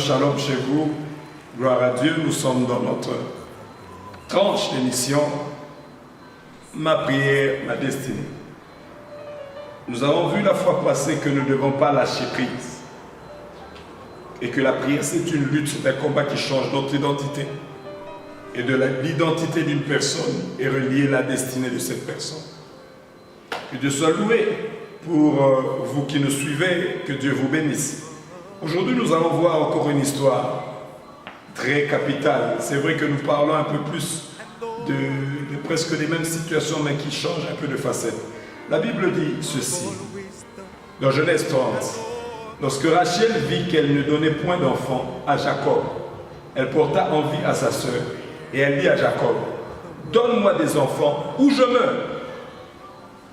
shalom chez vous. Gloire à Dieu, nous sommes dans notre tranche d'émission Ma prière, ma destinée. Nous avons vu la fois passée que nous ne devons pas lâcher prise. Et que la prière, c'est une lutte, c'est un combat qui change notre identité. Et de l'identité d'une personne est reliée la destinée de cette personne. Que Dieu soit loué pour vous qui nous suivez, que Dieu vous bénisse. Aujourd'hui, nous allons voir encore une histoire très capitale. C'est vrai que nous parlons un peu plus de presque les mêmes situations, mais qui changent un peu de facette. La Bible dit ceci, dans Genèse 30. Lorsque Rachel vit qu'elle ne donnait point d'enfant à Jacob, elle porta envie à sa sœur, et elle dit à Jacob, « Donne-moi des enfants ou je meurs. »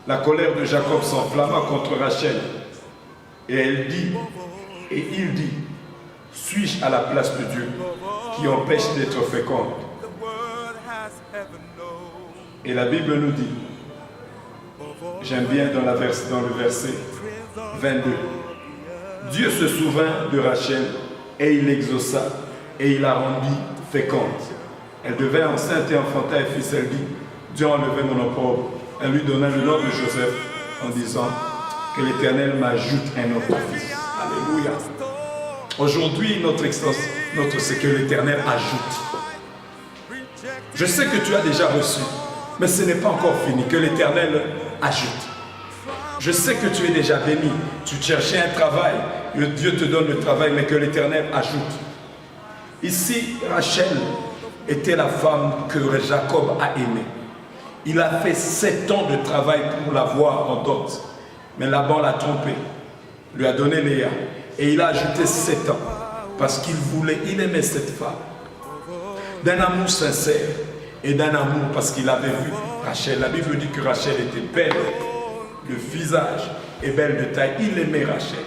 La colère de Jacob s'enflamma contre Rachel, et il dit, « Suis-je à la place de Dieu qui empêche d'être féconde ?» Et la Bible nous dit, j'aime bien dans le verset 22, « Dieu se souvint de Rachel, et il l'exauça, et il la rendit féconde. Elle devint enceinte et enfanta un fils. Elle dit, Dieu a enlevé mon opprobre. Elle lui donna le nom de Joseph en disant que l'Éternel m'ajoute un autre fils. Alléluia. Aujourd'hui, notre c'est que l'Éternel ajoute. Je sais que tu as déjà reçu, mais ce n'est pas encore fini, que l'Éternel ajoute. Je sais que tu es déjà béni, tu cherchais un travail, Dieu te donne le travail, mais que l'Éternel ajoute. Ici, Rachel était la femme que Jacob a aimée. Il a fait 7 ans de travail pour l'avoir en dot. Mais Laban l'a trompé, lui a donné Léa. Et il a ajouté 7 ans parce il aimait cette femme. D'un amour sincère et d'un amour parce qu'il avait vu Rachel. La Bible dit que Rachel était belle de visage et belle de taille. Il aimait Rachel.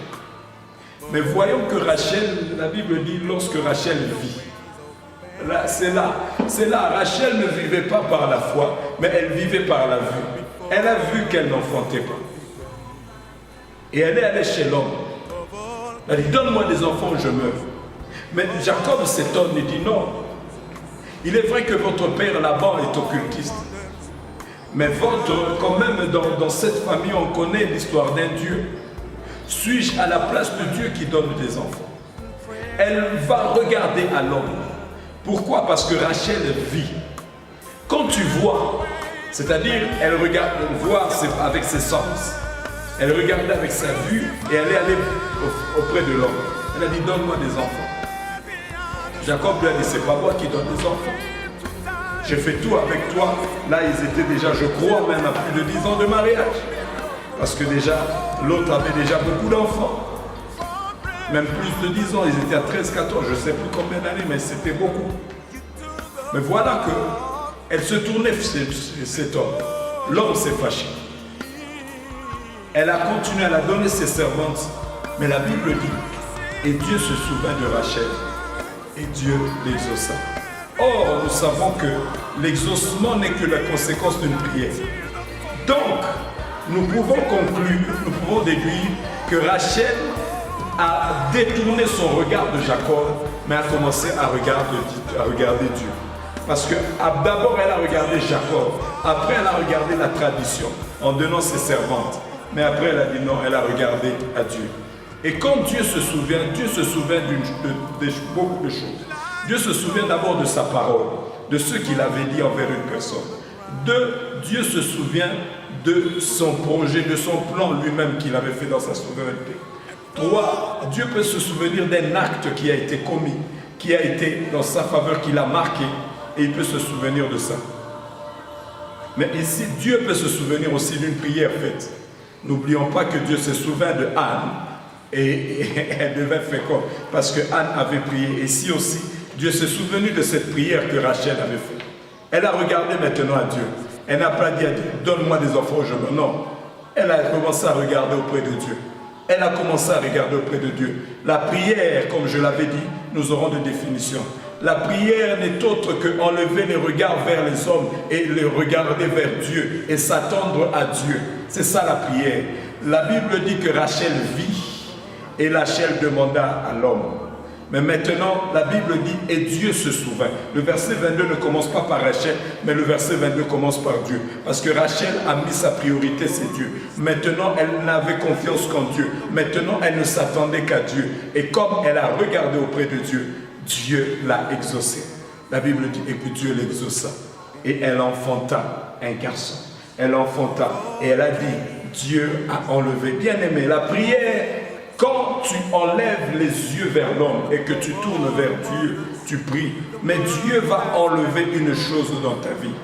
Mais voyons que Rachel, la Bible dit, lorsque Rachel vit, c'est là, Rachel ne vivait pas par la foi, mais elle vivait par la vue. Elle a vu qu'elle n'enfantait pas. Et elle est allée chez l'homme. Elle dit, donne-moi des enfants ou je meurs. Mais Jacob s'étonne et dit, non. Il est vrai que votre père Laban est occultiste. Mais quand même dans cette famille, on connaît l'histoire d'un Dieu. Suis-je à la place de Dieu qui donne des enfants? Elle va regarder à l'homme. Pourquoi? Parce que Rachel vit. Quand tu vois, c'est-à-dire elle regarde, voir avec ses sens. Elle regardait avec sa vue et elle est allée auprès de l'homme. Elle a dit, donne-moi des enfants. Jacob lui a dit, c'est pas moi qui donne des enfants. J'ai fait tout avec toi. Là, ils étaient déjà, je crois, même à plus de 10 ans de mariage. Parce que déjà, l'autre avait déjà beaucoup d'enfants. Même plus de 10 ans, ils étaient à 13, 14, je ne sais plus combien d'années, mais c'était beaucoup. Mais voilà qu'elle se tournait cet homme. L'homme s'est fâché. Elle a continué, elle a donné ses servantes. Mais la Bible dit, et Dieu se souvint de Rachel, et Dieu l'exauça. Or, nous savons que l'exaucement n'est que la conséquence d'une prière. Donc, nous pouvons conclure, nous pouvons déduire que Rachel a détourné son regard de Jacob, mais a commencé à regarder Dieu. Parce que d'abord elle a regardé Jacob, après elle a regardé la tradition en donnant ses servantes, mais après elle a dit non, elle a regardé à Dieu. Et quand Dieu se souvient de beaucoup de choses. Dieu se souvient d'abord de sa parole, de ce qu'il avait dit envers une personne. Dieu se souvient de son projet, de son plan lui-même qu'il avait fait dans sa souveraineté. 3, Dieu peut se souvenir d'un acte qui a été commis, qui a été dans sa faveur, qui l'a marqué, et il peut se souvenir de ça. Mais ici, Dieu peut se souvenir aussi d'une prière faite. N'oublions pas que Dieu se souvint de Anne, et elle devait faire quoi? Parce que Anne avait prié. Et ici aussi, Dieu s'est souvenu de cette prière que Rachel avait faite. Elle a regardé maintenant à Dieu. Elle n'a pas dit à Dieu, donne-moi des enfants, je meurs. Non. Elle a commencé à regarder auprès de Dieu. Elle a commencé à regarder auprès de Dieu. La prière, comme je l'avais dit, nous aurons des définitions. La prière n'est autre que enlever les regards vers les hommes et les regarder vers Dieu et s'attendre à Dieu. C'est ça la prière. La Bible dit que Rachel vit et Rachel demanda à l'homme. Mais maintenant, la Bible dit, et Dieu se souvint. Le verset 22 ne commence pas par Rachel, mais le verset 22 commence par Dieu. Parce que Rachel a mis sa priorité, c'est Dieu. Maintenant, elle n'avait confiance qu'en Dieu. Maintenant, elle ne s'attendait qu'à Dieu. Et comme elle a regardé auprès de Dieu, Dieu l'a exaucé. La Bible dit, et que Dieu l'exauça. Et elle enfanta un garçon. Elle enfanta. Et elle a dit, Dieu a enlevé. Bien aimé, la prière, quand tu enlèves les yeux vers l'homme et que tu tournes vers Dieu, tu pries. Mais Dieu va enlever une chose dans ta vie.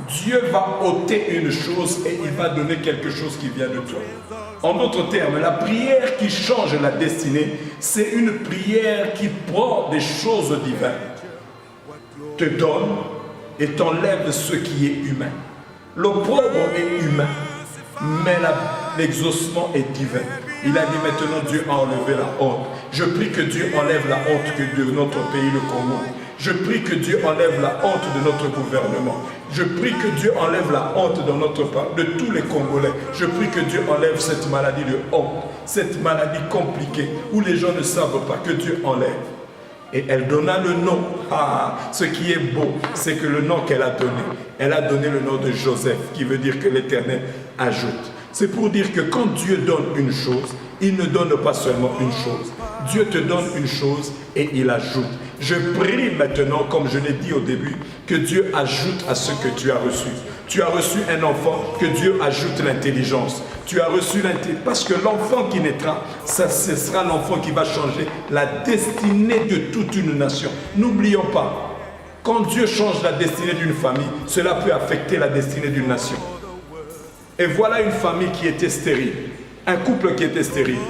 Dieu va ôter une chose et il va donner quelque chose qui vient de toi. En d'autres termes, la prière qui change la destinée, c'est une prière qui prend des choses divines, te donne et t'enlève ce qui est humain. L'opprobre est humain, mais l'exaucement est divin. Il a dit maintenant Dieu a enlevé la honte. Je prie que Dieu enlève la honte de notre pays, le Congo. Je prie que Dieu enlève la honte de notre gouvernement. Je prie que Dieu enlève la honte dans notre part, de tous les Congolais. Je prie que Dieu enlève cette maladie de honte, cette maladie compliquée où les gens ne savent pas, que Dieu enlève. Et elle donna le nom. Ce qui est beau, c'est que le nom qu'elle a donné le nom de Joseph, qui veut dire que l'Éternel ajoute. C'est pour dire que quand Dieu donne une chose, il ne donne pas seulement une chose. Dieu te donne une chose et il ajoute. Je prie maintenant, comme je l'ai dit au début, que Dieu ajoute à ce que tu as reçu. Tu as reçu un enfant, que Dieu ajoute l'intelligence. Tu as reçu l'intelligence, parce que l'enfant qui naîtra, ce sera l'enfant qui va changer la destinée de toute une nation. N'oublions pas, quand Dieu change la destinée d'une famille, cela peut affecter la destinée d'une nation. Et voilà une famille qui était stérile, un couple qui était stérile,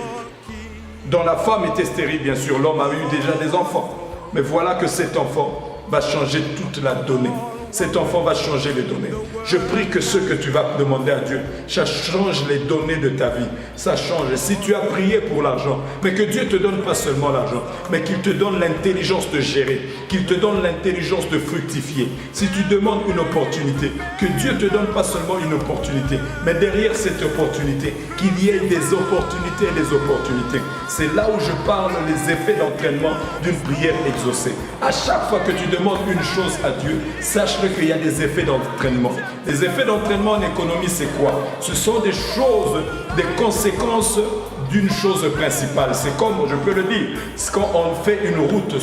dont la femme était stérile, bien sûr, l'homme a eu déjà des enfants. Mais voilà que cet enfant va changer toute la donnée. Cet enfant va changer les données. Je prie que ce que tu vas demander à Dieu, ça change les données de ta vie. Ça change. Si tu as prié pour l'argent, mais que Dieu te donne pas seulement l'argent, mais qu'il te donne l'intelligence de gérer, qu'il te donne l'intelligence de fructifier. Si tu demandes une opportunité, que Dieu te donne pas seulement une opportunité, mais derrière cette opportunité, qu'il y ait des opportunités et des opportunités. C'est là où je parle des effets d'entraînement d'une prière exaucée. À chaque fois que tu demandes une chose à Dieu, sache qu'il y a des effets d'entraînement. Les effets d'entraînement en économie, c'est quoi? Ce sont des choses, des conséquences d'une chose principale. C'est comme, je peux le dire, quand on fait une route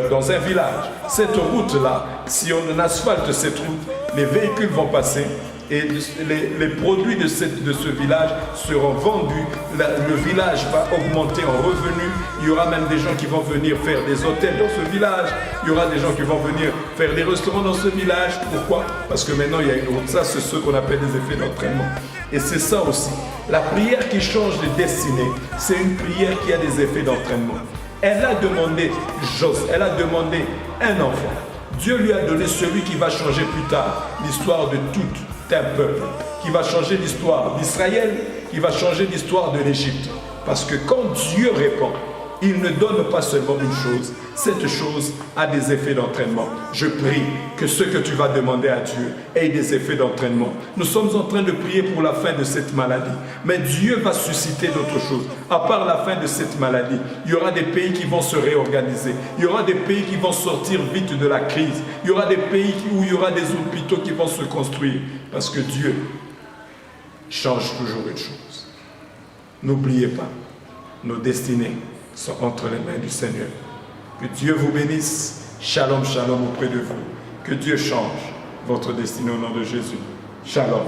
dans un village. Cette route-là, si on asphalte cette route, les véhicules vont passer et les produits de ce village seront vendus. Le village va augmenter en revenus. Il y aura même des gens qui vont venir faire des hôtels dans ce village. Il y aura des gens qui vont venir faire des restaurants dans ce village. Pourquoi? Parce que maintenant il y a une route. Ça, c'est ce qu'on appelle des effets d'entraînement. Et c'est ça aussi. La prière qui change de destinée, c'est une prière qui a des effets d'entraînement. Elle a demandé un enfant. Dieu lui a donné celui qui va changer plus tard l'histoire de tout un peuple, qui va changer l'histoire d'Israël, qui va changer l'histoire de l'Égypte. Parce que quand Dieu répond, il ne donne pas seulement une chose, cette chose a des effets d'entraînement. Je prie que ce que tu vas demander à Dieu ait des effets d'entraînement. Nous sommes en train de prier pour la fin de cette maladie, mais Dieu va susciter d'autres choses. À part la fin de cette maladie, il y aura des pays qui vont se réorganiser, il y aura des pays qui vont sortir vite de la crise, il y aura des pays où il y aura des hôpitaux qui vont se construire, parce que Dieu change toujours une chose. N'oubliez pas, nos destinées sont entre les mains du Seigneur. Que Dieu vous bénisse. Shalom, shalom auprès de vous. Que Dieu change votre destinée au nom de Jésus. Shalom.